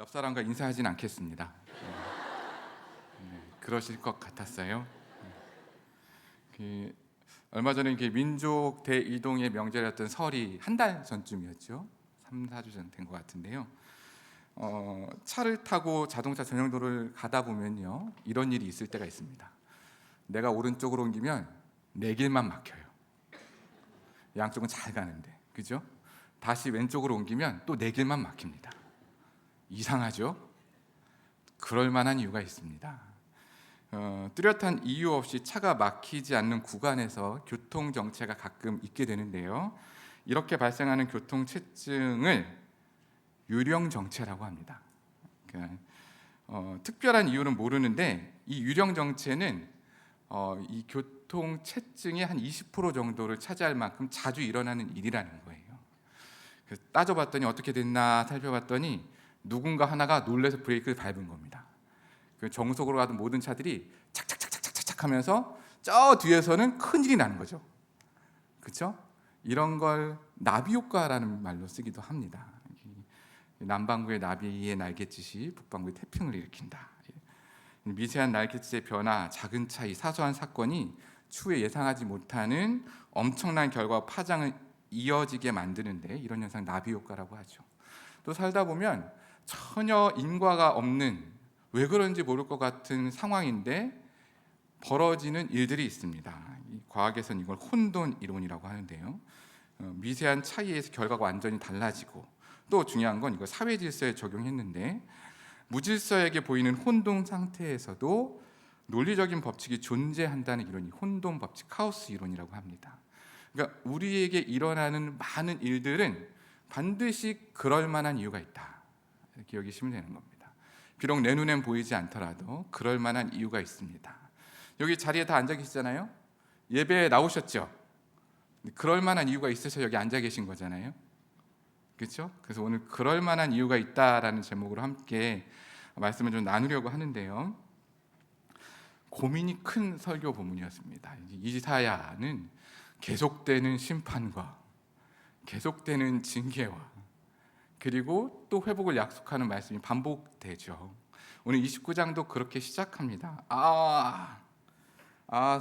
옆 사람과 인사하진 않겠습니다. 그러실 것 같았어요. 얼마 전에 민족 대이동의 명절이었던 설이 한 달 전쯤이었죠. 3, 4주 전 된 것 같은데요. 차를 타고 자동차 전용도로를 가다 보면요, 이런 일이 있을 때가 있습니다. 내가 오른쪽으로 옮기면 내 길만 막혀요. 양쪽은 잘 가는데, 그죠? 다시 왼쪽으로 옮기면 또 내 길만 막힙니다. 이상하죠? 그럴 만한 이유가 있습니다. 뚜렷한 이유 없이 차가 막히지 않는 구간에서 교통 정체가 가끔 있게 되는데요. 이렇게 발생하는 교통 체증을 유령 정체라고 합니다. 그러니까, 특별한 이유는 모르는데 이 유령 정체는 이 교통 체증의 한 20% 정도를 차지할 만큼 자주 일어나는 일이라는 거예요. 그래서 따져봤더니 어떻게 됐나 살펴봤더니 누군가 하나가 놀라서 브레이크를 밟은 겁니다. 그 정속으로 가던 모든 차들이 착착착착착착 하면서 저 뒤에서는 큰일이 나는 거죠. 그렇죠? 이런 걸 나비 효과라는 말로 쓰기도 합니다. 남반구의 나비의 날갯짓이 북반구의 태풍을 일으킨다. 미세한 날갯짓의 변화, 작은 차이, 사소한 사건이 추후에 예상하지 못하는 엄청난 결과와 파장을 이어지게 만드는데 이런 현상 나비 효과라고 하죠. 또 살다 보면 전혀 인과가 없는, 왜 그런지 모를 것 같은 상황인데 벌어지는 일들이 있습니다. 과학에서는 이걸 혼돈 이론이라고 하는데요. 미세한 차이에서 결과가 완전히 달라지고, 또 중요한 건 이거 사회 질서에 적용했는데 무질서에게 보이는 혼돈 상태에서도 논리적인 법칙이 존재한다는 이론이 혼돈 법칙, 카오스 이론이라고 합니다. 그러니까 우리에게 일어나는 많은 일들은 반드시 그럴 만한 이유가 있다, 이렇게 여기시면 되는 겁니다. 비록 내 눈엔 보이지 않더라도 그럴 만한 이유가 있습니다. 여기 자리에 다 앉아 계시잖아요. 예배에 나오셨죠? 그럴 만한 이유가 있어서 여기 앉아 계신 거잖아요. 그렇죠? 그래서 오늘 그럴 만한 이유가 있다라는 제목으로 함께 말씀을 좀 나누려고 하는데요. 고민이 큰 설교 본문이었습니다. 이사야는 계속되는 심판과 계속되는 징계와 그리고 또 회복을 약속하는 말씀이 반복되죠. 오늘 29장도 그렇게 시작합니다.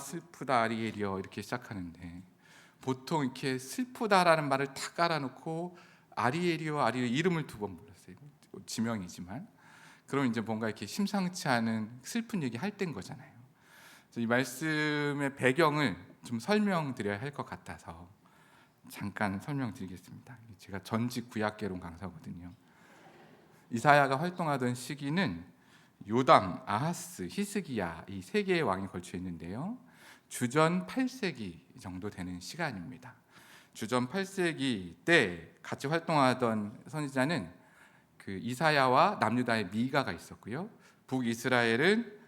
슬프다 아리엘이여, 이렇게 시작하는데 보통 이렇게 슬프다라는 말을 다 깔아놓고 아리엘이여 아리엘 이름을 두 번 불렀어요. 지명이지만 그럼 이제 뭔가 이렇게 심상치 않은 슬픈 얘기 할 때인 거잖아요. 그래서 이 말씀의 배경을 좀 설명드려야 할 것 같아서 잠깐 설명드리겠습니다. 제가 전직 구약개론 강사거든요. 이사야가 활동하던 시기는 요담, 아하스, 히스기야 이 세 개의 왕이 걸쳐 있는데요. 주전 8세기 정도 되는 시간입니다. 주전 8세기 때 같이 활동하던 선지자는 그 이사야와 남유다의 미가가 있었고요. 북이스라엘은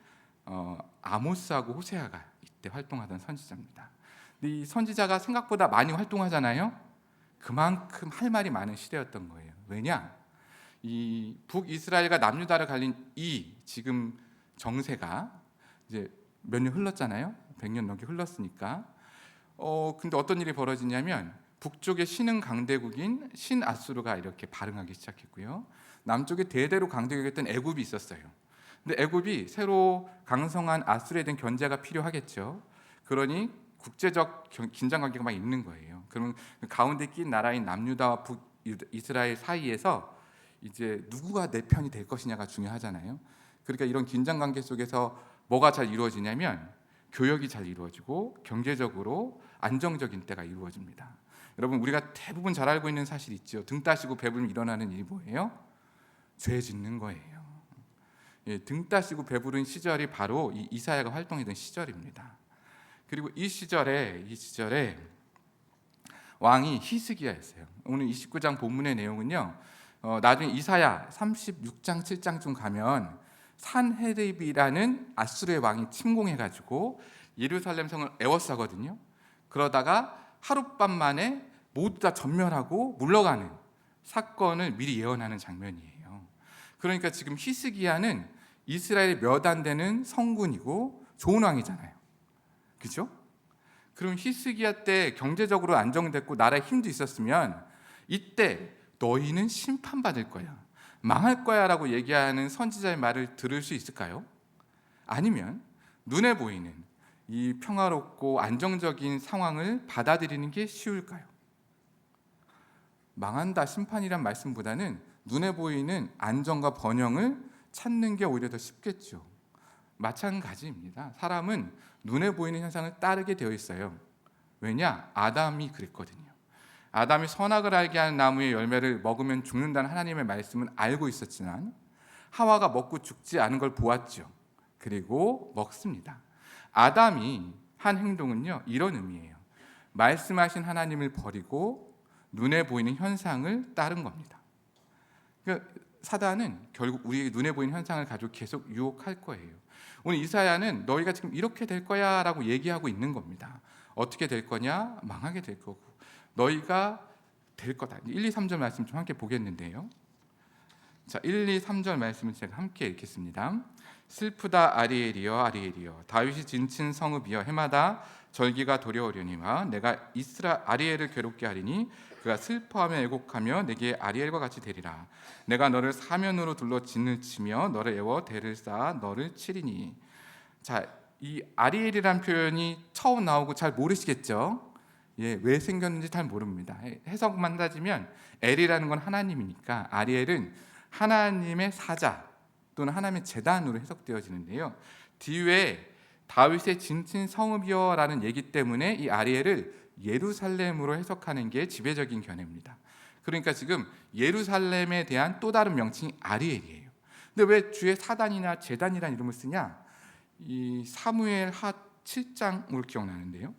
아모스하고 호세아가 이때 활동하던 선지자입니다. 이 선지자가 생각보다 많이 활동하잖아요. 그만큼 할 말이 많은 시대였던 거예요. 왜냐? 이 북이스라엘과 남유다를 갈린 이 지금 정세가 이제 몇 년 흘렀잖아요. 100년 넘게 흘렀으니까. 근데 어떤 일이 벌어지냐면 북쪽의 신흥 강대국인 신아수르가 이렇게 발흥하기 시작했고요. 남쪽에 대대로 강대국이었던 애굽이 있었어요. 근데 애굽이 새로 강성한 아수르에 대한 견제가 필요하겠죠. 그러니 국제적 긴장 관계가 막 있는 거예요. 그러면 가운데 낀 나라인 남유다와 북이스라엘 사이에서 이제 누구가 내 편이 될 것이냐가 중요하잖아요. 그러니까 이런 긴장 관계 속에서 뭐가 잘 이루어지냐면 교역이 잘 이루어지고 경제적으로 안정적인 때가 이루어집니다. 여러분, 우리가 대부분 잘 알고 있는 사실 있죠. 등 따시고 배부르면 일어나는 일이 뭐예요? 죄 짓는 거예요. 등 따시고 배부른 시절이 바로 이 이사야가 활동했던 시절입니다. 그리고 이 시절에 왕이 히스기야였어요. 오늘 29장 본문의 내용은요, 나중에 이사야 36장 7장쯤 가면 산헤립이라는 아수르의 왕이 침공해가지고 예루살렘 성을 에워싸거든요. 그러다가 하룻밤 만에 모두 다 전멸하고 물러가는 사건을 미리 예언하는 장면이에요. 그러니까 지금 히스기야는 이스라엘의 몇 안 되는 성군이고 좋은 왕이잖아요. 그죠? 그럼 히스기야 때 경제적으로 안정됐고 나라에 힘도 있었으면 이때 너희는 심판받을 거야. 망할 거야라고 얘기하는 선지자의 말을 들을 수 있을까요? 아니면 눈에 보이는 이 평화롭고 안정적인 상황을 받아들이는 게 쉬울까요? 망한다, 심판이란 말씀보다는 눈에 보이는 안정과 번영을 찾는 게 오히려 더 쉽겠죠. 마찬가지입니다. 사람은 눈에 보이는 현상을 따르게 되어 있어요. 왜냐? 아담이 그랬거든요. 아담이 선악을 알게 하는 나무의 열매를 먹으면 죽는다는 하나님의 말씀은 알고 있었지만 하와가 먹고 죽지 않은 걸 보았죠. 그리고 먹습니다. 아담이 한 행동은요, 이런 의미예요. 말씀하신 하나님을 버리고 눈에 보이는 현상을 따른 겁니다. 그러니까 사단은 결국 우리에게 눈에 보이는 현상을 가지고 계속 유혹할 거예요. 오늘 이사야는 너희가 지금 이렇게 될 거야 라고 얘기하고 있는 겁니다. 어떻게 될 거냐? 망하게 될 거고 너희가 될 거다. 1, 2, 3절 말씀 좀 함께 보겠는데요. 자, 1, 2, 3절 말씀을 제가 함께 읽겠습니다. 슬프다 아리엘이여 아리엘이여 다윗이 진친 성읍이여 해마다 절기가 도려오려니와 내가 아리엘을 괴롭게 하리니 그가 슬퍼하며 애곡하며 내게 아리엘과 같이 되리라. 내가 너를 사면으로 둘러 진을 치며 너를 애워 대를 쌓아 너를 치리니. 자, 이 아리엘이란 표현이 처음 나오고 잘 모르시겠죠? 왜 생겼는지 잘 모릅니다. 해석만 따지면 엘이라는 건 하나님이니까 아리엘은 하나님의 사자 또는 하나님의 제단으로 해석되어지는데요. 뒤에 다윗의 진친 성읍이여라는 얘기 때문에 이 아리엘을 예루살렘으로 해석하는 게 지배적인 견해입니다. 그러니까 지금 예루살렘에 대한 또 다른 명칭이 아리엘이에요. 근데 왜 주에 사단이나 제단이라는 이름을 쓰냐? 이 사무엘 하 7장으로 기억나는데요.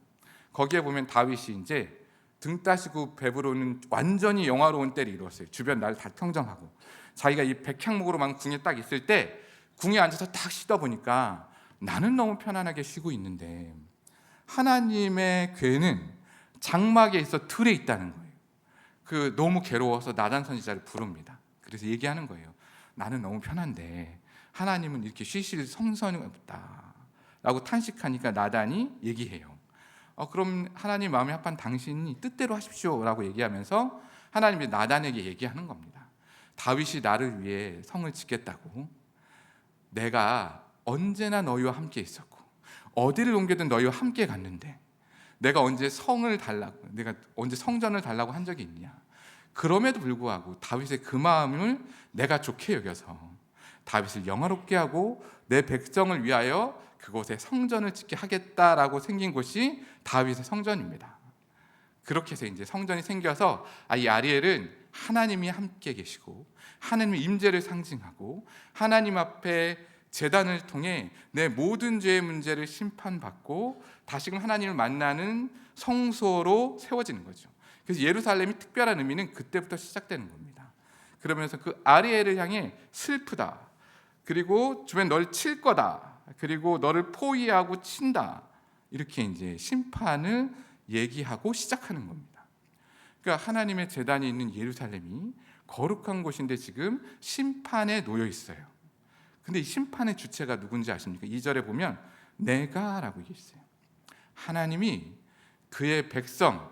거기에 보면 다윗이 이제 등 따시고 베풀어오는 완전히 영화로운 때를 이루었어요. 주변 나를 다 평정하고 자기가 이 백향목으로만 궁에 딱 있을 때 궁에 앉아서 딱 쉬다 보니까 나는 너무 편안하게 쉬고 있는데 하나님의 괴는 장막에 있어 틀에 있다는 거예요. 그 너무 괴로워서 나단 선지자를 부릅니다. 그래서 얘기하는 거예요. 나는 너무 편한데 하나님은 이렇게 쉬실 성선이 없다 라고 탄식하니까 나단이 얘기해요. 그럼 하나님 마음에 합한 당신이 뜻대로 하십시오 라고 얘기하면서 하나님이 나단에게 얘기하는 겁니다. 다윗이 나를 위해 성을 짓겠다고 내가 언제나 너희와 함께 있었고 어디를 옮겨든 너희와 함께 갔는데 내가 언제 성을 달라고 내가 언제 성전을 달라고 한 적이 있냐. 그럼에도 불구하고 다윗의 그 마음을 내가 좋게 여겨서 다윗을 영화롭게 하고 내 백성을 위하여 그곳에 성전을 짓게 하겠다라고 생긴 곳이 다윗의 성전입니다. 그렇게 해서 이제 성전이 생겨서 이 아리엘은 하나님이 함께 계시고 하나님의 임재를 상징하고 하나님 앞에 제단을 통해 내 모든 죄의 문제를 심판받고 다시금 하나님을 만나는 성소로 세워지는 거죠. 그래서 예루살렘이 특별한 의미는 그때부터 시작되는 겁니다. 그러면서 그 아리엘을 향해 슬프다. 그리고 주변 널 칠 거다. 그리고 너를 포위하고 친다. 이렇게 이제 심판을 얘기하고 시작하는 겁니다. 그러니까 하나님의 제단이 있는 예루살렘이 거룩한 곳인데 지금 심판에 놓여 있어요. 근데 이 심판의 주체가 누군지 아십니까? 2절에 보면 내가라고 얘기했어요. 하나님이 그의 백성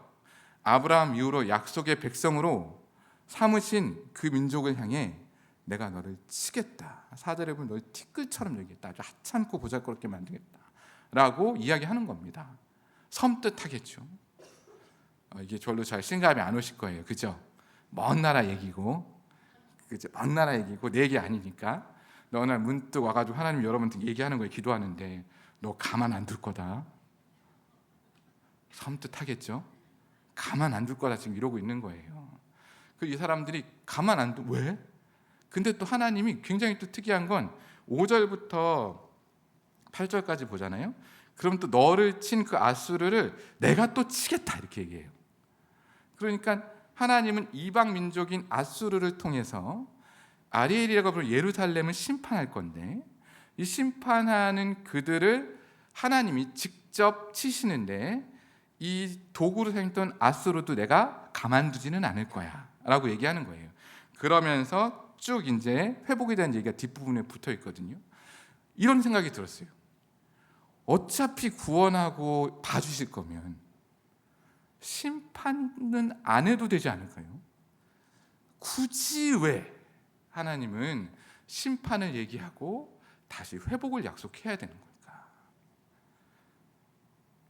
아브라함 이후로 약속의 백성으로 삼으신 그 민족을 향해 내가 너를 치겠다. 4절에 보면 너를 티끌처럼 여기겠다. 아주 하찮고 보잘것없게 만들겠다 라고 이야기하는 겁니다. 섬뜩하겠죠. 이게 별로 잘 실감이 안 오실 거예요. 그죠? 먼 나라 얘기고, 그죠? 먼 나라 얘기고 내 얘기 아니니까. 너 날 문득 와가지고 하나님 여러분한테 얘기하는 거예요. 기도하는데 너 가만 안 둘 거다. 섬뜩하겠죠? 가만 안 둘 거다 지금 이러고 있는 거예요. 이 사람들이 가만 안 둘 왜? 근데 또 하나님이 굉장히 또 특이한 건 5절부터 8절까지 보잖아요. 그럼 또 너를 친 그 아수르를 내가 또 치겠다 이렇게 얘기해요. 그러니까 하나님은 이방 민족인 아수르를 통해서 아리엘이라고 부르는 예루살렘을 심판할 건데 이 심판하는 그들을 하나님이 직접 치시는데 이 도구로 사용했던 아수르도 내가 가만두지는 않을 거야 라고 얘기하는 거예요. 그러면서 쭉 이제 회복에 대한 얘기가 뒷부분에 붙어 있거든요. 이런 생각이 들었어요. 어차피 구원하고 봐주실 거면 심판은 안 해도 되지 않을까요? 굳이 왜 하나님은 심판을 얘기하고 다시 회복을 약속해야 되는 걸까?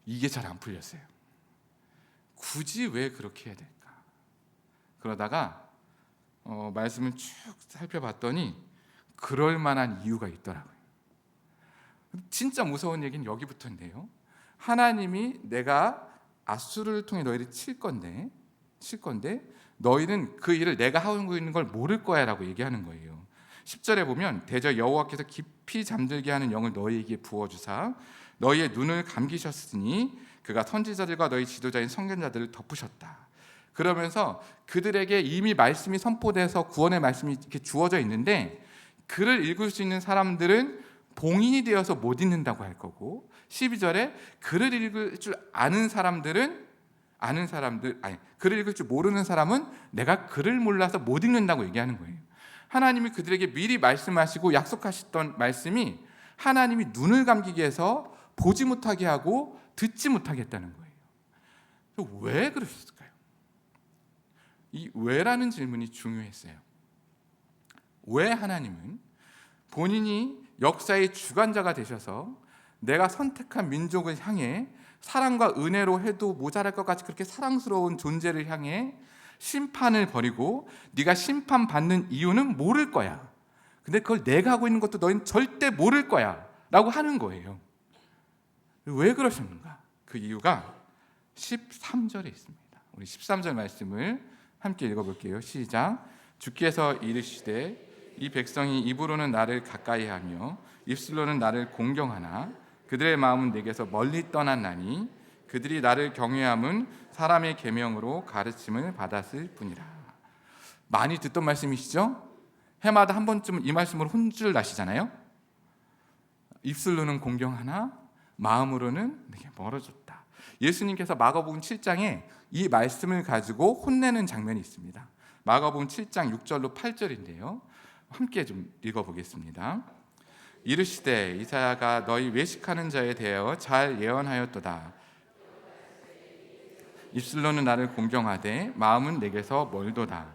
이게 잘 안 풀렸어요. 굳이 왜 그렇게 해야 될까? 그러다가 말씀을 쭉 살펴봤더니 그럴 만한 이유가 있더라고요. 진짜 무서운 얘기는 여기부터인데요. 하나님이 내가 앗수르를 통해 너희를 칠 건데 너희는 그 일을 내가 하고 있는 걸 모를 거야 라고 얘기하는 거예요. 10절에 보면 대저 여호와께서 깊이 잠들게 하는 영을 너희에게 부어주사 너희의 눈을 감기셨으니 그가 선지자들과 너희 지도자인 선견자들을 덮으셨다. 그러면서 그들에게 이미 말씀이 선포돼서 구원의 말씀이 이렇게 주어져 있는데 글을 읽을 수 있는 사람들은 봉인이 되어서 못 읽는다고 할 거고, 12절에 글을 읽을 줄 아는 사람들은 글을 읽을 줄 모르는 사람은 내가 글을 몰라서 못 읽는다고 얘기하는 거예요. 하나님이 그들에게 미리 말씀하시고 약속하셨던 말씀이 하나님이 눈을 감기게 해서 보지 못하게 하고 듣지 못하게 했다는 거예요. 왜 그러셨을까요? 이 왜라는 질문이 중요했어요. 왜 하나님은 본인이 역사의 주관자가 되셔서 내가 선택한 민족을 향해 사랑과 은혜로 해도 모자랄 것 같이 그렇게 사랑스러운 존재를 향해 심판을 벌이고 네가 심판받는 이유는 모를 거야. 근데 그걸 내가 하고 있는 것도 너희는 절대 모를 거야 라고 하는 거예요. 왜 그러셨는가? 그 이유가 13절에 있습니다. 우리 13절 말씀을 함께 읽어볼게요. 시작. 주께서 이르시되 이 백성이 입으로는 나를 가까이하며 입술로는 나를 공경하나 그들의 마음은 내게서 멀리 떠났나니 그들이 나를 경외함은 사람의 계명으로 가르침을 받았을 뿐이라. 많이 듣던 말씀이시죠? 해마다 한 번쯤은 이 말씀으로 혼쭐 나시잖아요. 입술로는 공경하나 마음으로는 내게 멀어졌다. 예수님께서 마가복음 7장에 이 말씀을 가지고 혼내는 장면이 있습니다. 마가복음 7장 6절로 8절인데요. 함께 좀 읽어보겠습니다. 이르시되 이사야가 너희 외식하는 자에 대하여 잘 예언하였도다. 입술로는 나를 공경하되 마음은 내게서 멀도다.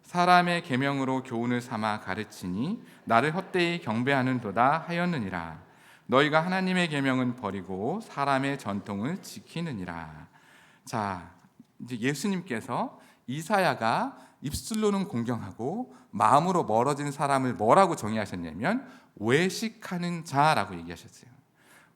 사람의 계명으로 교훈을 삼아 가르치니 나를 헛되이 경배하는도다 하였느니라. 너희가 하나님의 계명은 버리고 사람의 전통을 지키느니라. 자, 이제 예수님께서 이사야가 입술로는 공경하고 마음으로 멀어진 사람을 뭐라고 정의하셨냐면 외식하는 자라고 얘기하셨어요.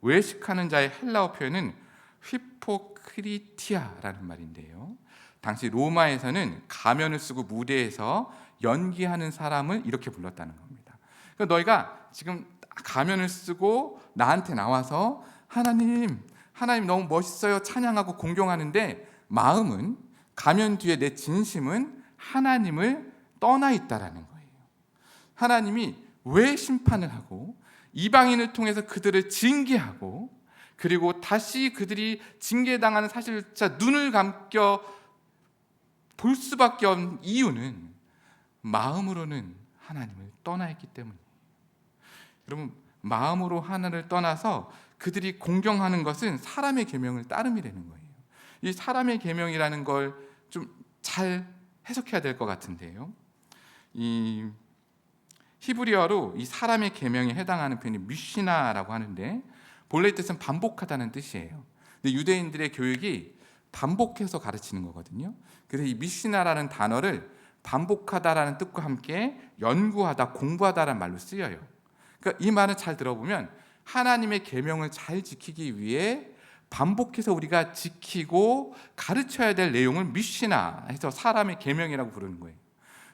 외식하는 자의 헬라어 표현은 휘포크리티아라는 말인데요. 당시 로마에서는 가면을 쓰고 무대에서 연기하는 사람을 이렇게 불렀다는 겁니다. 그러니까 너희가 지금 가면을 쓰고 나한테 나와서 하나님 너무 멋있어요 찬양하고 공경하는데 마음은 가면 뒤에 내 진심은 하나님을 떠나 있다라는 거예요. 하나님이 왜 심판을 하고 이방인을 통해서 그들을 징계하고 그리고 다시 그들이 징계당하는 사실조차 눈을 감겨 볼 수밖에 없는 이유는 마음으로는 하나님을 떠나 있기 때문이에요. 여러분, 마음으로 하나님을 떠나서 그들이 공경하는 것은 사람의 계명을 따름이라는 거예요. 이 사람의 계명이라는 걸 좀 잘 해석해야 될 것 같은데요. 이 히브리어로 이 사람의 계명에 해당하는 표현이 미시나라고 하는데 본래 뜻은 반복하다는 뜻이에요. 근데 유대인들의 교육이 반복해서 가르치는 거거든요. 그래서 이 미시나라는 단어를 반복하다라는 뜻과 함께 연구하다, 공부하다라는 말로 쓰여요. 그러니까 이 말을 잘 들어보면 하나님의 계명을 잘 지키기 위해 반복해서 우리가 지키고 가르쳐야 될 내용을 미시나 해서 사람의 계명이라고 부르는 거예요.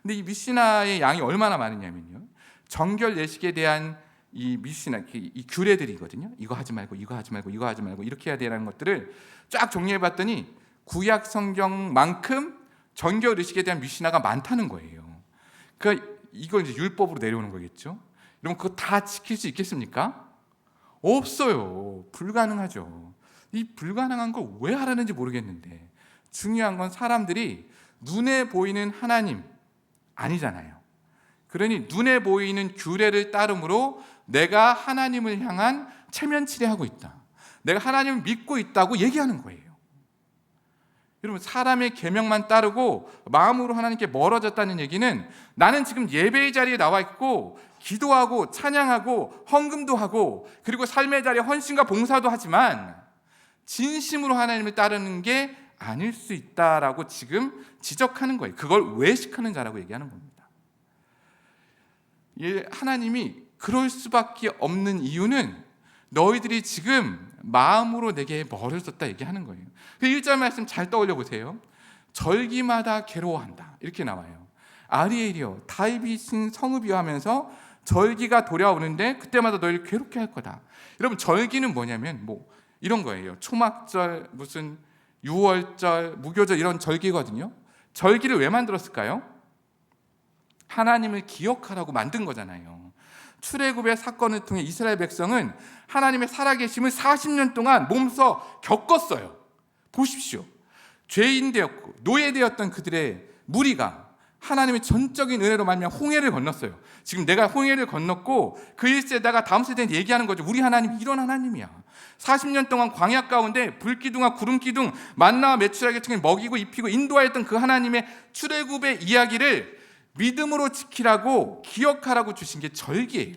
근데 이 미시나의 양이 얼마나 많으냐면요. 정결 예식에 대한 이 미시나, 이 규례들이거든요. 이거 하지 말고 이거 하지 말고 이거 하지 말고 이렇게 해야 되라는 것들을 쫙 정리해봤더니 구약 성경만큼 정결 의식에 대한 미시나가 많다는 거예요. 그러니까 이걸 이제 율법으로 내려오는 거겠죠. 여러분 그거 다 지킬 수 있겠습니까? 없어요. 불가능하죠. 이 불가능한 걸 왜 하라는지 모르겠는데 중요한 건 사람들이 눈에 보이는 하나님 아니잖아요. 그러니 눈에 보이는 규례를 따름으로 내가 하나님을 향한 체면치레하고 있다. 내가 하나님을 믿고 있다고 얘기하는 거예요. 여러분, 사람의 계명만 따르고 마음으로 하나님께 멀어졌다는 얘기는 나는 지금 예배의 자리에 나와 있고 기도하고 찬양하고 헌금도 하고 그리고 삶의 자리에 헌신과 봉사도 하지만 진심으로 하나님을 따르는 게 아닐 수 있다라고 지금 지적하는 거예요. 그걸 외식하는 자라고 얘기하는 겁니다. 하나님이 그럴 수밖에 없는 이유는 너희들이 지금 마음으로 내게 멀어졌다 얘기하는 거예요. 그 1절 말씀 잘 떠올려 보세요. 절기마다 괴로워한다 이렇게 나와요. 아리엘이여 다윗인 성읍이여 하면서 절기가 돌아오는데 그때마다 너희를 괴롭게 할 거다. 여러분, 절기는 뭐냐면 이런 거예요. 초막절, 무슨 유월절, 무교절 이런 절기거든요. 절기를 왜 만들었을까요? 하나님을 기억하라고 만든 거잖아요. 출애굽의 사건을 통해 이스라엘 백성은 하나님의 살아계심을 40년 동안 몸소 겪었어요. 보십시오. 죄인 되었고 노예되었던 그들의 무리가 하나님의 전적인 은혜로 말미암아 홍해를 건넜어요. 지금 내가 홍해를 건넜고 그 1세대가 다음 세대한테 얘기하는 거죠. 우리 하나님 이런 하나님이야. 40년 동안 광야 가운데 불기둥과 구름기둥 만나와 메추라기 통해 먹이고 입히고 인도하였던 그 하나님의 출애굽의 이야기를 믿음으로 지키라고 기억하라고 주신 게 절기예요.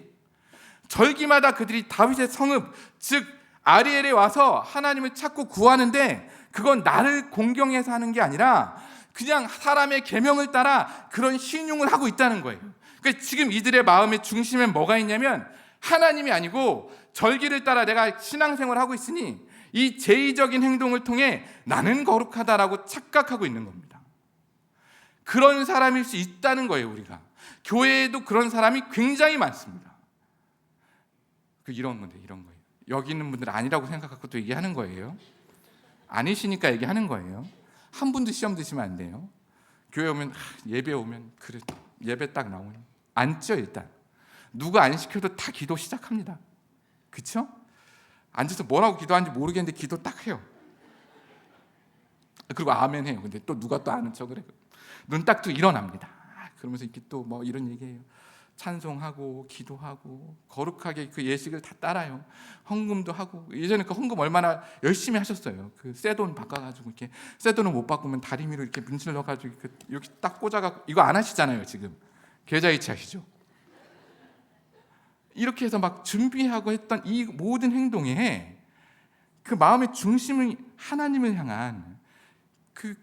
절기마다 그들이 다윗의 성읍 즉 아리엘에 와서 하나님을 찾고 구하는데 그건 나를 공경해서 하는 게 아니라 그냥 사람의 계명을 따라 그런 신용을 하고 있다는 거예요. 그러니까 지금 이들의 마음의 중심에 뭐가 있냐면 하나님이 아니고 절기를 따라 내가 신앙생활을 하고 있으니 이 제의적인 행동을 통해 나는 거룩하다라고 착각하고 있는 겁니다. 그런 사람일 수 있다는 거예요. 우리가 교회에도 그런 사람이 굉장히 많습니다. 이런 거예요. 여기 있는 분들 아니라고 생각하고 또 얘기하는 거예요. 아니시니까 얘기하는 거예요. 한 분도 시험 드시면 안 돼요. 교회 오면 예배 오면 그래 예배 딱 나오면 앉죠. 일단 누가 안 시켜도 다 기도 시작합니다. 그렇죠? 앉아서 뭐라고 기도하는지 모르겠는데 기도 딱 해요. 그리고 아멘 해요. 근데 또 누가 또 아는 척을 해요. 눈 딱 뜨고 일어납니다. 그러면서 이렇게 또 이런 얘기해요. 찬송하고 기도하고 거룩하게 그 예식을 다 따라요. 헌금도 하고 예전에 그 헌금 얼마나 열심히 하셨어요. 그 새 돈 바꿔가지고 이렇게 새 돈을 못 바꾸면 다리미로 이렇게 문신을 넣어가지고 이렇게 딱 꽂아가지고 이거 안 하시잖아요. 지금 계좌이체 하시죠. 이렇게 해서 막 준비하고 했던 이 모든 행동에 그 마음의 중심을 하나님을 향한 그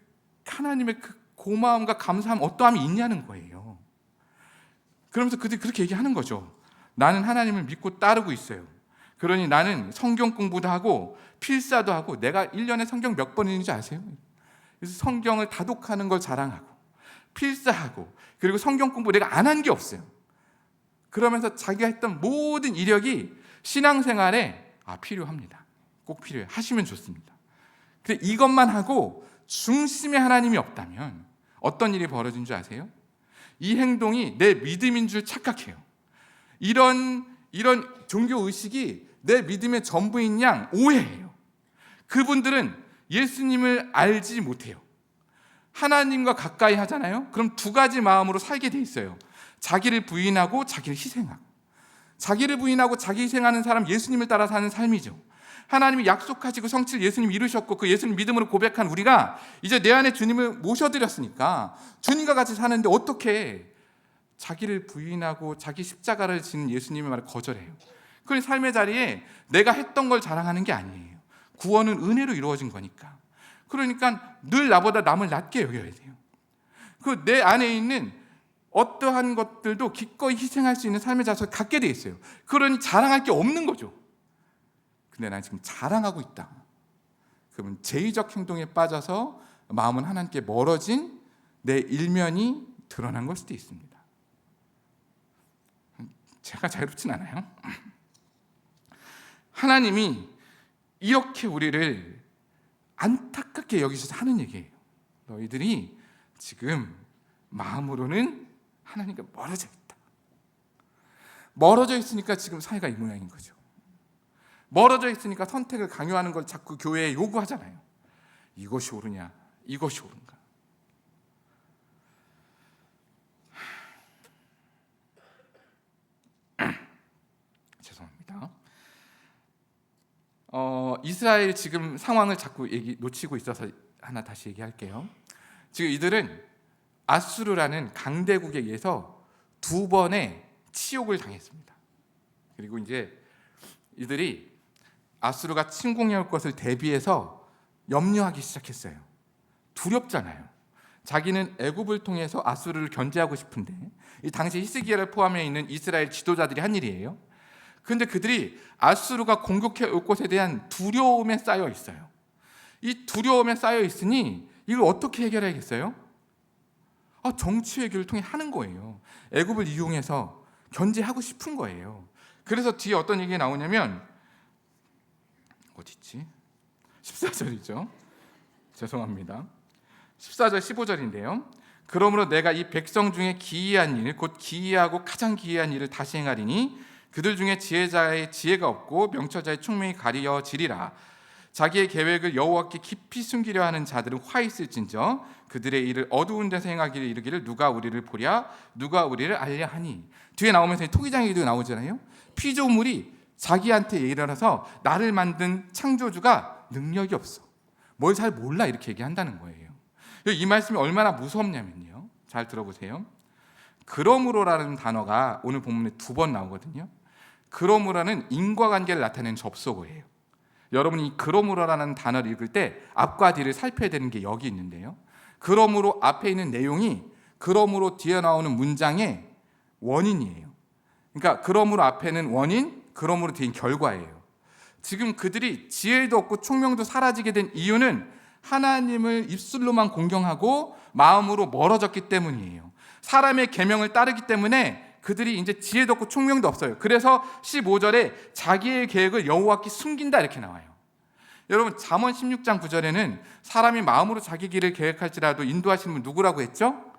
하나님의 그 고마움과 감사함 어떠함이 있냐는 거예요. 그러면서 그들이 그렇게 얘기하는 거죠. 나는 하나님을 믿고 따르고 있어요. 그러니 나는 성경 공부도 하고 필사도 하고 내가 1년에 성경 몇 번 읽는지 아세요? 그래서 성경을 다독하는 걸 자랑하고 필사하고 그리고 성경 공부 내가 안 한 게 없어요. 그러면서 자기가 했던 모든 이력이 신앙생활에 필요합니다. 꼭 필요해요. 하시면 좋습니다. 근데 이것만 하고 중심에 하나님이 없다면 어떤 일이 벌어진 줄 아세요? 이 행동이 내 믿음인 줄 착각해요. 이런 종교 의식이 내 믿음의 전부인 양 오해해요. 그분들은 예수님을 알지 못해요. 하나님과 가까이 하잖아요. 그럼 두 가지 마음으로 살게 돼 있어요. 자기를 부인하고 자기를 희생하고. 자기를 부인하고 자기 희생하는 사람 예수님을 따라 사는 삶이죠. 하나님이 약속하시고 성취를 예수님 이루셨고 그 예수님 믿음으로 고백한 우리가 이제 내 안에 주님을 모셔드렸으니까 주님과 같이 사는데 어떻게 자기를 부인하고 자기 십자가를 지는 예수님의 말을 거절해요. 그런 삶의 자리에 내가 했던 걸 자랑하는 게 아니에요. 구원은 은혜로 이루어진 거니까. 그러니까 늘 나보다 남을 낮게 여겨야 돼요. 그 내 안에 있는 어떠한 것들도 기꺼이 희생할 수 있는 삶의 자세를 갖게 돼 있어요. 그러니 자랑할 게 없는 거죠. 근데 난 지금 자랑하고 있다. 그러면 제의적 행동에 빠져서 마음은 하나님께 멀어진 내 일면이 드러난 걸 수도 있습니다. 제가 자유롭진 않아요. 하나님이 이렇게 우리를 안타깝게 여기셔서 하는 얘기예요. 너희들이 지금 마음으로는 하나님과 멀어져 있다. 멀어져 있으니까 지금 사회가 이 모양인 거죠. 멀어져 있으니까 선택을 강요하는 걸 자꾸 교회에 요구하잖아요. 이것이 옳으냐, 이것이 옳은가. 죄송합니다. 이스라엘 지금 상황을 자꾸 놓치고 있어서 하나 다시 얘기할게요. 지금 이들은 아수르라는 강대국에 의해서 2번의 치욕을 당했습니다. 그리고 이제 이들이 아수르가 침공해 올 것을 대비해서 염려하기 시작했어요. 두렵잖아요. 자기는 애굽을 통해서 아수르를 견제하고 싶은데, 이 당시 히스기야를 포함해 있는 이스라엘 지도자들이 한 일이에요. 그런데 그들이 아수르가 공격해 올 것에 대한 두려움에 쌓여 있어요. 이 두려움에 쌓여 있으니 이걸 어떻게 해결해야겠어요? 정치 외교를 통해 하는 거예요. 애굽을 이용해서 견제하고 싶은 거예요. 그래서 뒤에 어떤 얘기가 나오냐면, 어디지? 14절이죠. 죄송합니다. 14절 15절인데요. 그러므로 내가 이 백성 중에 기이한 일, 곧 기이하고 가장 기이한 일을 다시 행하리니 그들 중에 지혜자의 지혜가 없고 명철자의 총명이 가려지리라. 자기의 계획을 여호와께 깊이 숨기려 하는 자들은 화 있을진저 그들의 일을 어두운 데서 행하기를 이르기를 누가 우리를 보랴 누가 우리를 알려 하니. 뒤에 나오면서 토기장에도 나오잖아요. 피조물이 자기한테 일어나서 나를 만든 창조주가 능력이 없어, 뭘 잘 몰라, 이렇게 얘기한다는 거예요. 이 말씀이 얼마나 무섭냐면요, 잘 들어보세요. 그러므로라는 단어가 오늘 본문에 2번 나오거든요. 그러므로는 인과관계를 나타내는 접속어예요. 여러분이 이 그러므로라는 단어를 읽을 때 앞과 뒤를 살펴야 되는 게 여기 있는데요. 그러므로 앞에 있는 내용이 그러므로 뒤에 나오는 문장의 원인이에요. 그러니까 그러므로 앞에는 원인, 그러므로 뒤엔 결과예요. 지금 그들이 지혜도 없고 총명도 사라지게 된 이유는 하나님을 입술로만 공경하고 마음으로 멀어졌기 때문이에요. 사람의 계명을 따르기 때문에 그들이 이제 지혜도 없고 총명도 없어요. 그래서 15절에 자기의 계획을 여호와께 숨긴다, 이렇게 나와요. 여러분, 잠언 16장 9절에는 사람이 마음으로 자기 길을 계획할지라도 인도하시는 분 누구라고 했죠?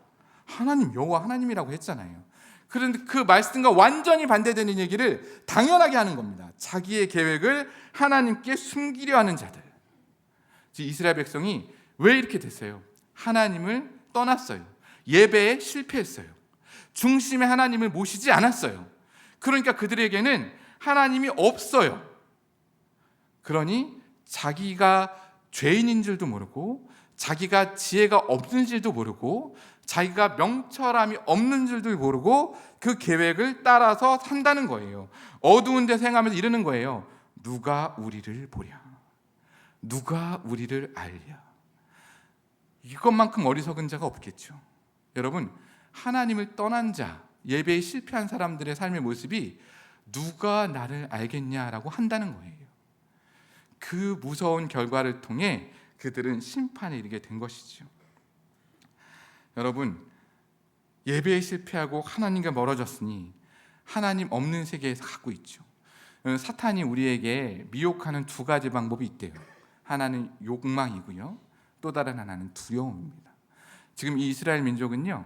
하나님, 여호와 하나님이라고 했잖아요. 그런데 그 말씀과 완전히 반대되는 얘기를 당연하게 하는 겁니다. 자기의 계획을 하나님께 숨기려 하는 자들. 이스라엘 백성이 왜 이렇게 됐어요? 하나님을 떠났어요. 예배에 실패했어요. 중심에 하나님을 모시지 않았어요. 그러니까 그들에게는 하나님이 없어요. 그러니 자기가 죄인인 줄도 모르고, 자기가 지혜가 없는 줄도 모르고, 자기가 명철함이 없는 줄도 모르고 그 계획을 따라서 산다는 거예요. 어두운 데서 행하면서 이러는 거예요. 누가 우리를 보랴, 누가 우리를 알랴. 이것만큼 어리석은 자가 없겠죠. 여러분, 하나님을 떠난 자, 예배에 실패한 사람들의 삶의 모습이 누가 나를 알겠냐라고 한다는 거예요. 그 무서운 결과를 통해 그들은 심판에 이르게 된 것이죠. 여러분, 예배에 실패하고 하나님과 멀어졌으니 하나님 없는 세계에서 갖고 있죠. 사탄이 우리에게 미혹하는 2가지 방법이 있대요. 하나는 욕망이고요, 또 다른 하나는 두려움입니다. 지금 이 이스라엘 민족은요,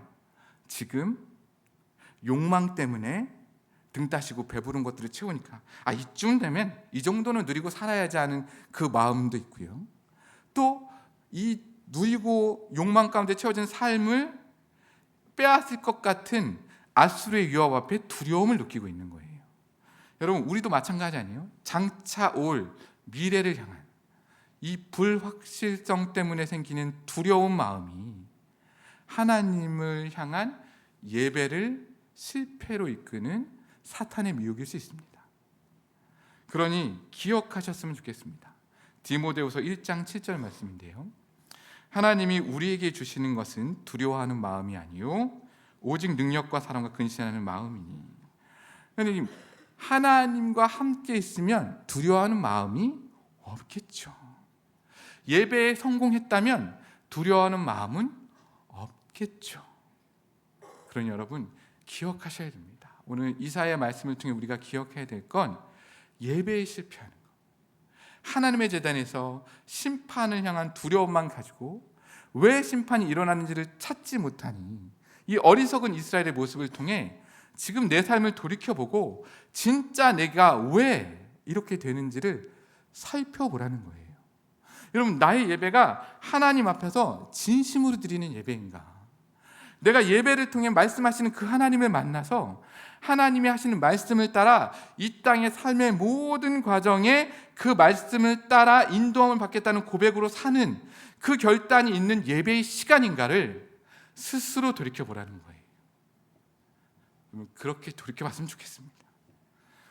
지금 욕망 때문에 등 따시고 배부른 것들을 채우니까 이쯤 되면 이 정도는 누리고 살아야지 하는 그 마음도 있고요, 또 이 누리고 욕망 가운데 채워진 삶을 빼앗을 것 같은 아수르의 위협 앞에 두려움을 느끼고 있는 거예요. 여러분, 우리도 마찬가지 아니에요? 장차 올 미래를 향한 이 불확실성 때문에 생기는 두려운 마음이 하나님을 향한 예배를 실패로 이끄는 사탄의 미혹일 수 있습니다. 그러니 기억하셨으면 좋겠습니다. 디모데후서 1장 7절 말씀인데요. 하나님이 우리에게 주시는 것은 두려워하는 마음이 아니요 오직 능력과 사랑과 근신하는 마음이니. 그러니 하나님과 함께 있으면 두려워하는 마음이 없겠죠. 예배에 성공했다면 두려워하는 마음은 없겠죠. 그러니 여러분, 기억하셔야 됩니다. 오늘 이사야의 말씀을 통해 우리가 기억해야 될 건 예배에 실패하는 것, 하나님의 제단에서 심판을 향한 두려움만 가지고 왜 심판이 일어나는지를 찾지 못하니, 이 어리석은 이스라엘의 모습을 통해 지금 내 삶을 돌이켜보고 진짜 내가 왜 이렇게 되는지를 살펴보라는 거예요. 여러분, 나의 예배가 하나님 앞에서 진심으로 드리는 예배인가? 내가 예배를 통해 말씀하시는 그 하나님을 만나서 하나님이 하시는 말씀을 따라 이 땅의 삶의 모든 과정에 그 말씀을 따라 인도함을 받겠다는 고백으로 사는 그 결단이 있는 예배의 시간인가를 스스로 돌이켜보라는 거예요. 그렇게 돌이켜봤으면 좋겠습니다.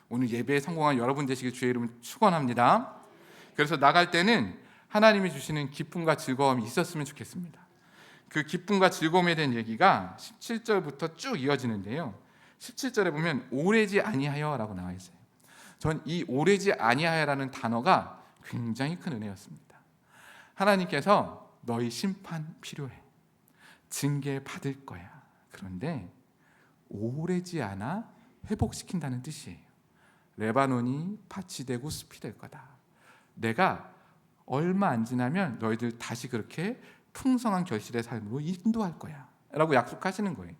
오늘 예배에 성공한 여러분 되시길 주의 이름으로 축원합니다. 그래서 나갈 때는 하나님이 주시는 기쁨과 즐거움이 있었으면 좋겠습니다. 그 기쁨과 즐거움에 대한 얘기가 17절부터 쭉 이어지는데요. 17절에 보면 오래지 아니하여라고 나와 있어요. 전 이 오래지 아니하여라는 단어가 굉장히 큰 은혜였습니다. 하나님께서 너희 심판 필요해, 징계 받을 거야. 그런데 오래지 않아 회복시킨다는 뜻이에요. 레바논이 밭이 되고 숲이 될 거다. 내가 얼마 안 지나면 너희들 다시 그렇게 풍성한 결실의 삶으로 인도할 거야 라고 약속하시는 거예요.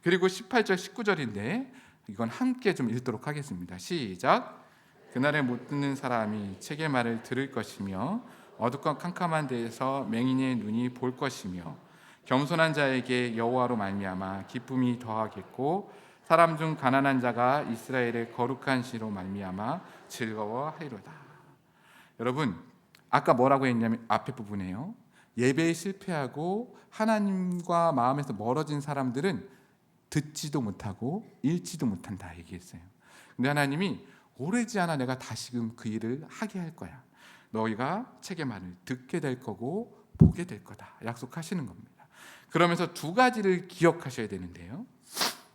그리고 18절 19절인데 이건 함께 좀 읽도록 하겠습니다. 시작. 그날에 못 듣는 사람이 책의 말을 들을 것이며 어둡고 캄캄한 데에서 맹인의 눈이 볼 것이며 겸손한 자에게 여호와로 말미암아 기쁨이 더하겠고 사람 중 가난한 자가 이스라엘의 거룩한 시로 말미암아 즐거워하리로다. 여러분, 아까 뭐라고 했냐면 앞에 부분에요. 예배에 실패하고 하나님과 마음에서 멀어진 사람들은 듣지도 못하고 읽지도 못한다 얘기했어요. 근데 하나님이 오래지 않아 내가 다시금 그 일을 하게 할 거야. 너희가 책의 말을 듣게 될 거고 보게 될 거다 약속하시는 겁니다. 그러면서 두 가지를 기억하셔야 되는데요.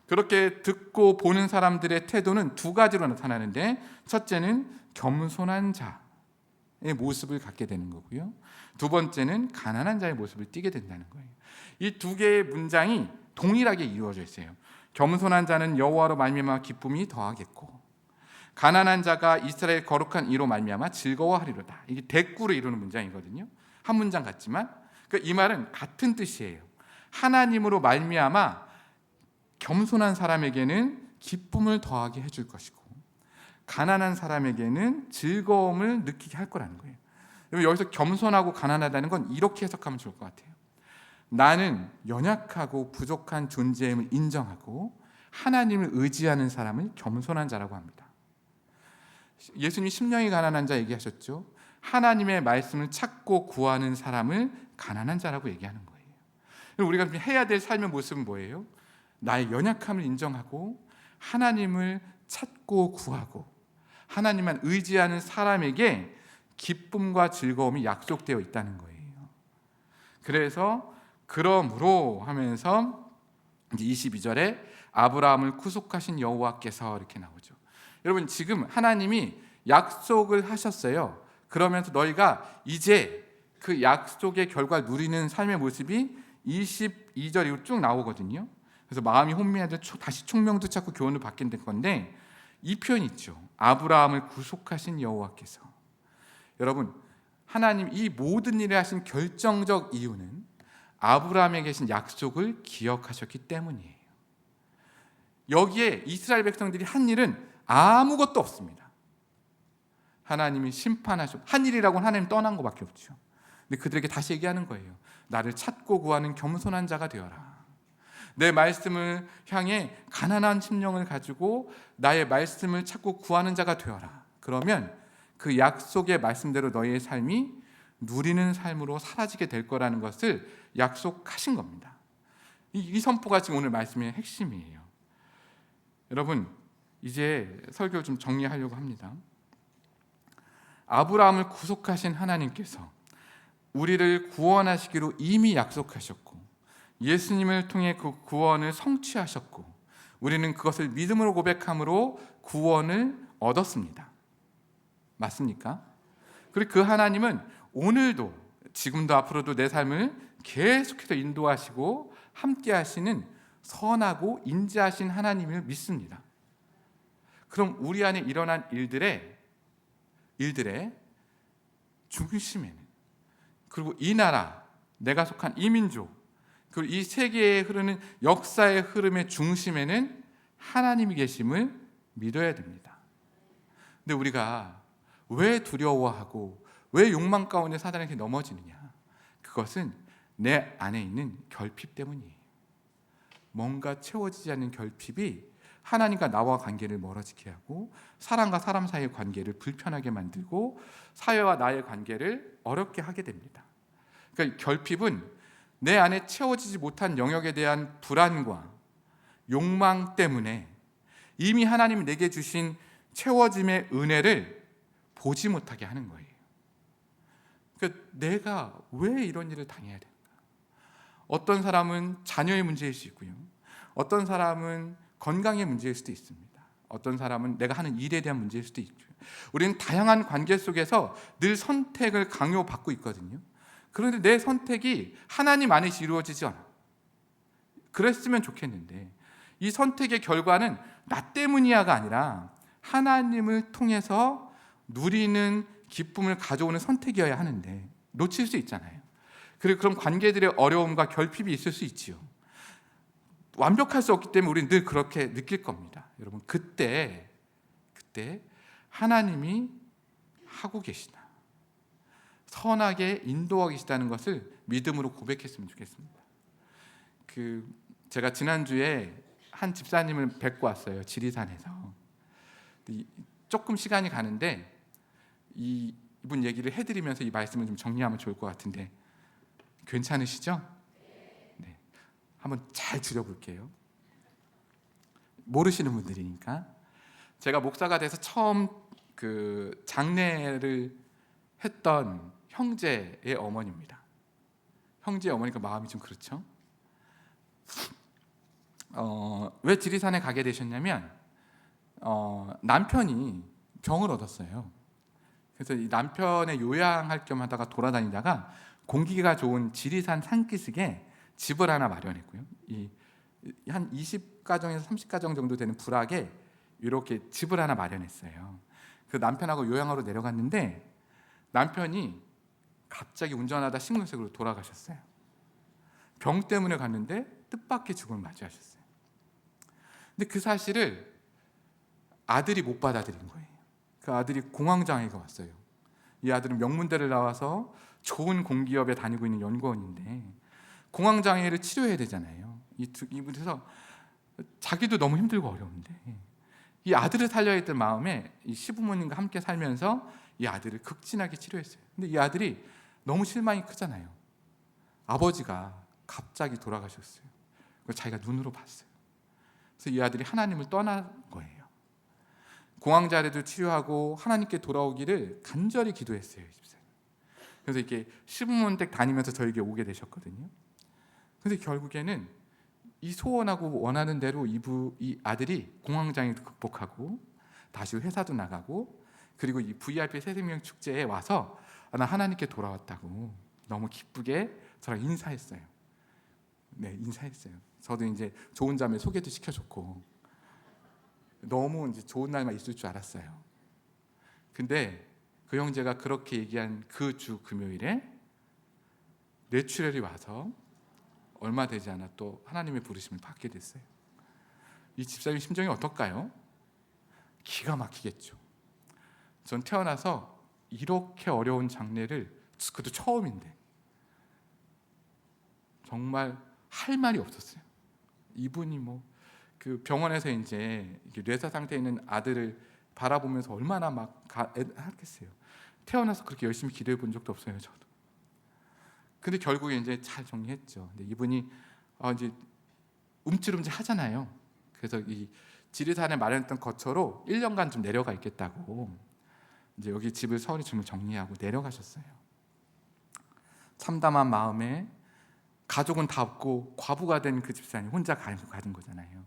그렇게 듣고 보는 사람들의 태도는 두 가지로 나타나는데 첫째는 겸손한 자의 모습을 갖게 되는 거고요. 두 번째는 가난한 자의 모습을 띠게 된다는 거예요. 이 두 개의 문장이 동일하게 이루어져 있어요. 겸손한 자는 여호와로 말미암아 기쁨이 더하겠고 가난한 자가 이스라엘 거룩한 이로 말미암아 즐거워하리로다. 이게 대꾸로 이루는 문장이거든요. 한 문장 같지만 그러니까 이 말은 같은 뜻이에요. 하나님으로 말미암아 겸손한 사람에게는 기쁨을 더하게 해줄 것이고 가난한 사람에게는 즐거움을 느끼게 할 거라는 거예요. 여기서 겸손하고 가난하다는 건 이렇게 해석하면 좋을 것 같아요. 나는 연약하고 부족한 존재임을 인정하고 하나님을 의지하는 사람을 겸손한 자라고 합니다. 예수님 심령이 가난한 자 얘기하셨죠. 하나님의 말씀을 찾고 구하는 사람을 가난한 자라고 얘기하는 거예요. 우리가 해야 될 삶의 모습은 뭐예요? 나의 연약함을 인정하고 하나님을 찾고 구하고 하나님만 의지하는 사람에게 기쁨과 즐거움이 약속되어 있다는 거예요. 그래서 그러므로 하면서 이제 22절에 아브라함을 구속하신 여호와께서 이렇게 나오죠. 여러분 지금 하나님이 약속을 하셨어요. 그러면서 너희가 이제 그 약속의 결과를 누리는 삶의 모습이 22절 이후로 쭉 나오거든요. 그래서 마음이 혼미하되 다시 총명도 찾고 교훈을 받게 된 건데 이 표현이 있죠. 아브라함을 구속하신 여호와께서. 여러분 하나님 이 모든 일을 하신 결정적 이유는 아브라함에 계신 약속을 기억하셨기 때문이에요. 여기에 이스라엘 백성들이 한 일은 아무것도 없습니다. 하나님이 심판하셨고 한 일이라고는 하나님 떠난 것밖에 없죠. 근데 그들에게 다시 얘기하는 거예요. 나를 찾고 구하는 겸손한 자가 되어라. 내 말씀을 향해 가난한 심령을 가지고 나의 말씀을 찾고 구하는 자가 되어라. 그러면 그 약속의 말씀대로 너희의 삶이 누리는 삶으로 사라지게 될 거라는 것을 약속하신 겁니다. 이 선포가 지금 오늘 말씀의 핵심이에요. 여러분 이제 설교를 좀 정리하려고 합니다. 아브라함을 구속하신 하나님께서 우리를 구원하시기로 이미 약속하셨고 예수님을 통해 그 구원을 성취하셨고 우리는 그것을 믿음으로 고백함으로 구원을 얻었습니다. 맞습니까? 그리고 그 하나님은 오늘도 지금도 앞으로도 내 삶을 계속해서 인도하시고 함께 하시는 선하고 인자하신 하나님을 믿습니다. 그럼 우리 안에 일어난 일들의 중심에는 그리고 이 나라, 내가 속한 이 민족 그리고 이 세계에 흐르는 역사의 흐름의 중심에는 하나님이 계심을 믿어야 됩니다. 근데 우리가 왜 두려워하고 왜 욕망 가운데 사단에게 넘어지느냐? 그것은 내 안에 있는 결핍 때문이에요. 뭔가 채워지지 않는 결핍이 하나님과 나와 관계를 멀어지게 하고 사람과 사람 사이의 관계를 불편하게 만들고 사회와 나의 관계를 어렵게 하게 됩니다. 그러니까 결핍은 내 안에 채워지지 못한 영역에 대한 불안과 욕망 때문에 이미 하나님이 내게 주신 채워짐의 은혜를 보지 못하게 하는 거예요. 그러니까 내가 왜 이런 일을 당해야 될까? 어떤 사람은 자녀의 문제일 수 있고요. 어떤 사람은 건강의 문제일 수도 있습니다. 어떤 사람은 내가 하는 일에 대한 문제일 수도 있죠. 우리는 다양한 관계 속에서 늘 선택을 강요받고 있거든요. 그런데 내 선택이 하나님 안에서 이루어지지 않아. 그랬으면 좋겠는데 이 선택의 결과는 나 때문이야가 아니라 하나님을 통해서 누리는 기쁨을 가져오는 선택이어야 하는데 놓칠 수 있잖아요. 그리고 그런 관계들의 어려움과 결핍이 있을 수 있지요. 완벽할 수 없기 때문에 우리는 늘 그렇게 느낄 겁니다. 여러분, 그때 하나님이 하고 계시다, 선하게 인도하고 계시다는 것을 믿음으로 고백했으면 좋겠습니다. 제가 지난주에 한 집사님을 뵙고 왔어요. 지리산에서. 조금 시간이 가는데 이분 얘기를 해드리면서 이 말씀을 좀 정리하면 좋을 것 같은데 괜찮으시죠? 네, 한번 잘 들어볼게요. 모르시는 분들이니까. 제가 목사가 돼서 처음 장례를 했던 형제의 어머니입니다. 형제의 어머니가 마음이 좀 그렇죠. 왜 지리산에 가게 되셨냐면 남편이 병을 얻었어요. 그래서 이 남편의 요양할 겸 하다가 돌아다니다가 공기가 좋은 지리산 산기슭에 집을 하나 마련했고요. 한 20가정에서 30가정 정도 되는 부락에 이렇게 집을 하나 마련했어요. 그 남편하고 요양하러 내려갔는데 남편이 갑자기 운전하다 심근색으로 돌아가셨어요. 병 때문에 갔는데 뜻밖의 죽음을 맞이하셨어요. 근데 그 사실을 아들이 못 받아들인 거예요. 그 아들이 공황장애가 왔어요. 이 아들은 명문대를 나와서 좋은 공기업에 다니고 있는 연구원인데 공황장애를 치료해야 되잖아요. 이분에서 자기도 너무 힘들고 어려운데 이 아들을 살려야 했던 마음에 이 시부모님과 함께 살면서 이 아들을 극진하게 치료했어요. 근데 이 아들이 너무 실망이 크잖아요. 아버지가 갑자기 돌아가셨어요. 그걸 자기가 눈으로 봤어요. 그래서 이 아들이 하나님을 떠난 거예요. 공황장애도 치료하고 하나님께 돌아오기를 간절히 기도했어요. 그래서 이렇게 시부모님 댁 다니면서 저에게 오게 되셨거든요. 그래서 결국에는 이 소원하고 원하는 대로 이 아들이 공황장애도 극복하고 다시 회사도 나가고 그리고 이 VIP 새생명 축제에 와서 나 하나님께 돌아왔다고 너무 기쁘게 저랑 인사했어요. 네, 인사했어요. 저도 이제 좋은 자매 소개도 시켜줬고 너무 이제 좋은 날만 있을 줄 알았어요. 근데 그 형제가 그렇게 얘기한 그 주 금요일에 뇌출혈이 와서 얼마 되지 않아 또 하나님의 부르심을 받게 됐어요. 이 집사님 심정이 어떨까요? 기가 막히겠죠. 전 태어나서 이렇게 어려운 장례를, 그것도 처음인데 정말 할 말이 없었어요. 이분이 그 병원에서 이제 뇌사 상태에 있는 아들을 바라보면서 얼마나 막 하겠어요. 태어나서 그렇게 열심히 기도해 본 적도 없어요, 저도. 근데 결국에 이제 잘 정리했죠. 근데 이분이 이제 움찔움찔 하잖아요. 그래서 이 지리산에 마련했던 거처로 1년간 좀 내려가 있겠다고 이제 여기 집을 서울에 좀 정리하고 내려가셨어요. 참담한 마음에 가족은 다 없고 과부가 된 그 집사님 혼자 가는 거잖아요.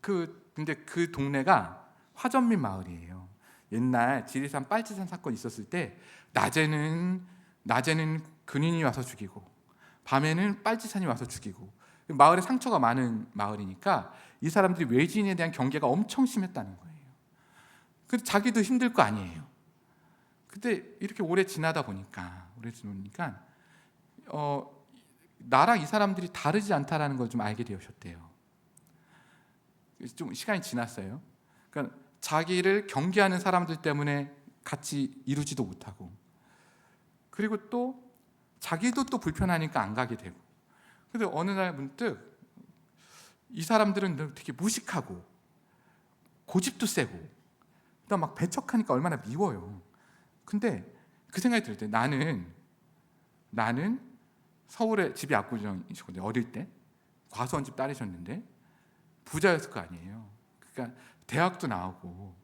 근데 그 동네가 화전민 마을이에요. 옛날 지리산 빨치산 사건 있었을 때 낮에는 근인이 와서 죽이고 밤에는 빨치산이 와서 죽이고 마을에 상처가 많은 마을이니까 이 사람들이 외지인에 대한 경계가 엄청 심했다는 거예요. 그래서 자기도 힘들 거 아니에요. 근데 이렇게 오래 지나다 보니까 나랑 이 사람들이 다르지 않다라는 걸 좀 알게 되셨대요. 좀 시간이 지났어요. 그러니까 자기를 경계하는 사람들 때문에 같이 이루지도 못하고 그리고 또 자기도 또 불편하니까 안 가게 되고. 그래서 어느 날 문득 이 사람들은 되게 무식하고 고집도 세고 그다음 막 배척하니까 얼마나 미워요. 근데 그 생각이 들 때 나는 서울에 집이 압구정이셨거든요. 어릴 때 과수원 집 딸이셨는데 부자였을 거 아니에요. 그러니까 대학도 나오고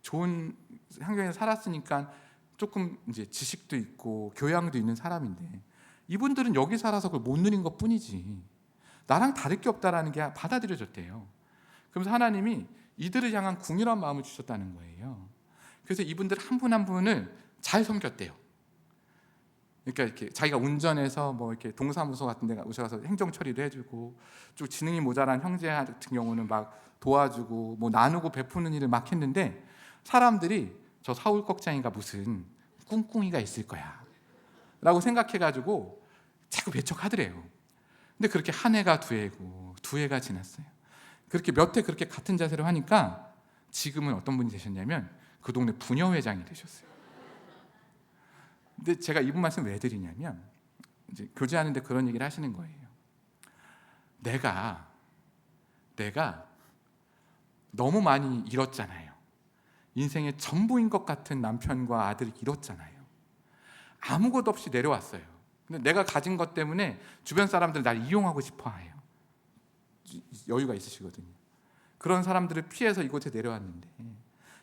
좋은 환경에서 살았으니까 조금 이제 지식도 있고 교양도 있는 사람인데 이분들은 여기 살아서 그걸 못 누린 것 뿐이지 나랑 다를 게 없다라는 게 받아들여졌대요. 그러면서 하나님이 이들을 향한 궁일한 마음을 주셨다는 거예요. 그래서 이분들 한 분 한 분을 잘 섬겼대요. 그러니까 이렇게 자기가 운전해서 뭐 이렇게 동사무소 같은 데 오셔서 행정 처리도 해주고, 좀 지능이 모자란 형제 같은 경우는 막 도와주고 뭐 나누고 베푸는 일을 막 했는데 사람들이 저 사울꺽장이가 무슨 꿍꿍이가 있을 거야 라고 생각해가지고 자꾸 배척하더래요. 근데 그렇게 한 해가 두 해고 두 해가 지났어요. 그렇게 몇 해 그렇게 같은 자세로 하니까 지금은 어떤 분이 되셨냐면 그 동네 부녀회장이 되셨어요. 근데 제가 이분 말씀 왜 드리냐면 이제 교제하는데 그런 얘기를 하시는 거예요. 내가 너무 많이 잃었잖아요. 인생의 전부인 것 같은 남편과 아들을 잃었잖아요. 아무것도 없이 내려왔어요. 근데 내가 가진 것 때문에 주변 사람들 날 이용하고 싶어 해요. 여유가 있으시거든요. 그런 사람들을 피해서 이곳에 내려왔는데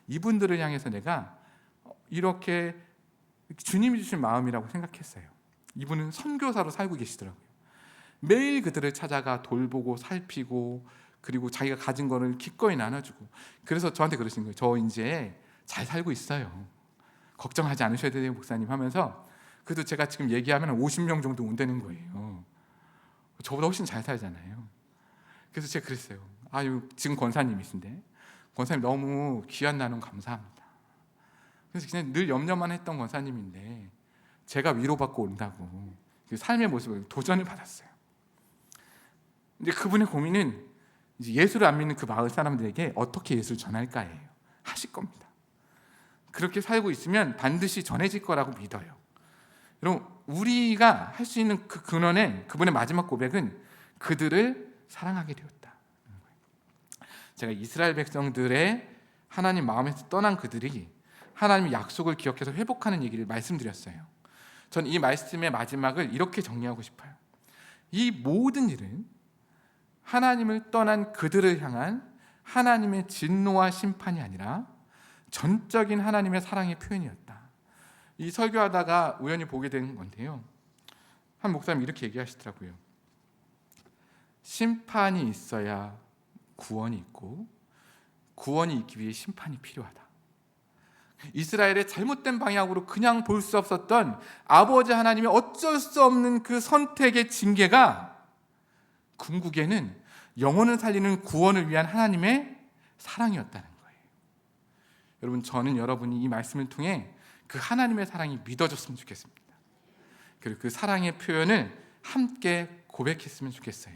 이분들을 향해서 내가 이렇게 주님이 주신 마음이라고 생각했어요. 이분은 선교사로 살고 계시더라고요. 매일 그들을 찾아가 돌보고 살피고 그리고 자기가 가진 거를 기꺼이 나눠주고, 그래서 저한테 그러신 거예요. 저 이제 잘 살고 있어요. 걱정하지 않으셔야 돼요, 목사님 하면서. 그래도 제가 지금 얘기하면 50명 정도 온다는 거예요. 저보다 훨씬 잘 살잖아요. 그래서 제가 그랬어요. 아유, 지금 권사님이신데 권사님 너무 귀한 나눔 감사합니다. 그래서 그냥 늘 염려만 했던 권사님인데 제가 위로받고 온다고 그 삶의 모습을 도전을 받았어요. 근데 그분의 고민은 이제 예수를 안 믿는 그 마을 사람들에게 어떻게 예수를 전할까예요. 하실 겁니다. 그렇게 살고 있으면 반드시 전해질 거라고 믿어요. 여러분, 우리가 할 수 있는 그 근원에 그분의 마지막 고백은 그들을 사랑하게 되었다. 제가 이스라엘 백성들의 하나님 마음에서 떠난 그들이 하나님의 약속을 기억해서 회복하는 얘기를 말씀드렸어요. 전 이 말씀의 마지막을 이렇게 정리하고 싶어요. 이 모든 일은 하나님을 떠난 그들을 향한 하나님의 진노와 심판이 아니라 전적인 하나님의 사랑의 표현이었다. 이 설교하다가 우연히 보게 된 건데요. 한 목사님이 이렇게 얘기하시더라고요. 심판이 있어야 구원이 있고 구원이 있기 위해 심판이 필요하다. 이스라엘의 잘못된 방향으로 그냥 볼 수 없었던 아버지 하나님의 어쩔 수 없는 그 선택의 징계가 궁극에는 영혼을 살리는 구원을 위한 하나님의 사랑이었다는 거예요. 여러분, 저는 여러분이 이 말씀을 통해 그 하나님의 사랑이 믿어졌으면 좋겠습니다. 그리고 그 사랑의 표현을 함께 고백했으면 좋겠어요.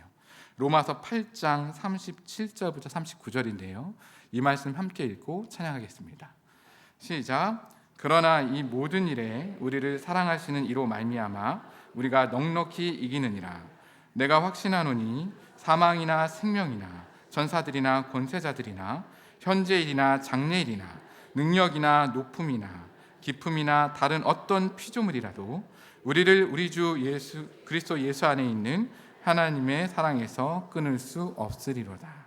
로마서 8장 37절부터 39절인데요. 이 말씀 함께 읽고 찬양하겠습니다. 시작. 그러나 이 모든 일에 우리를 사랑하시는 이로 말미암아 우리가 넉넉히 이기느니라. 내가 확신하노니 사망이나 생명이나 전사들이나 권세자들이나 현재일이나 장래일이나 능력이나 높음이나 기품이나 다른 어떤 피조물이라도 우리를 우리 주 예수 그리스도 예수 안에 있는 하나님의 사랑에서 끊을 수 없으리로다.